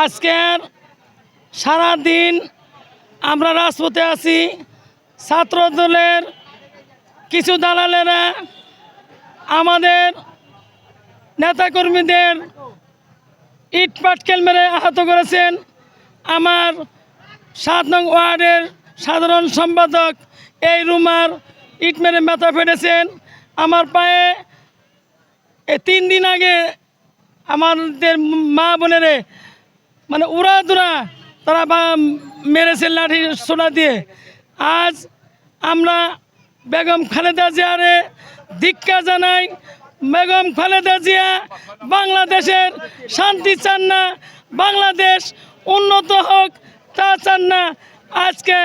আজকের সারাদিন আমরা রাজপথে আছি। ছাত্র দলের কিছু দালালেরা আমাদের নেতাকর্মীদের ইট পাটকেল মেরে আহত করেছেন। আমার 7 নং ওয়ার্ডের সাধারণ সম্পাদক এই রুমার ইট মেরে মাথা ফেটেছেন। আমার পায়ে 3 দিন আগে আমাদের মা বোনেরে মানে উড়াধুরা তারা মেরেছে লাঠি সোনা দিয়ে। আজ আমরা বেগম খালেদা জিয়ারে ধিক্কার জানাই। বেগম খালেদা জিয়া বাংলাদেশের শান্তি চান না, বাংলাদেশ উন্নত হোক তা চান না। আজকে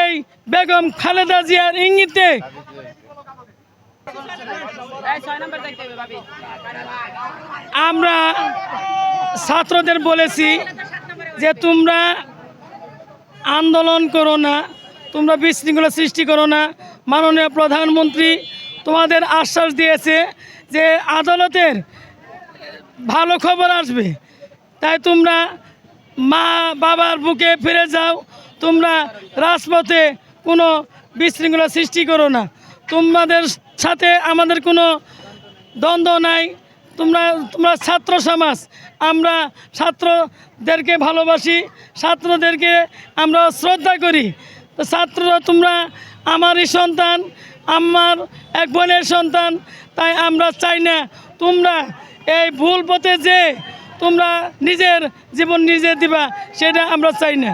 এই বেগম খালেদা জিয়ার ইঙ্গিতে আমরা ছাত্রদের বলেছি যে তোমরা আন্দোলন করো না, তোমরা বিশৃঙ্খলা সৃষ্টি করো না। মাননীয় প্রধানমন্ত্রী তোমাদের আশ্বাস দিয়েছে যে আদালতের ভালো খবর আসবে, তাই তোমরা মা বাবার বুকে ফিরে যাও। তোমরা রাজপথে কোনো বিশৃঙ্খলা সৃষ্টি করো না। তোমাদের সাথে আমাদের কোনো দ্বন্দ্ব নাই। তোমরা ছাত্র সমাজ, আমরা ছাত্রদেরকে ভালোবাসি, ছাত্রদেরকে আমরা শ্রদ্ধা করি। তো ছাত্ররা তোমরা আমারই সন্তান, আমার এক বোনের সন্তান, তাই আমরা চাই না তোমরা এই ভুল পথে যে তোমরা নিজের জীবন নিজে দিবা, সেটা আমরা চাই না।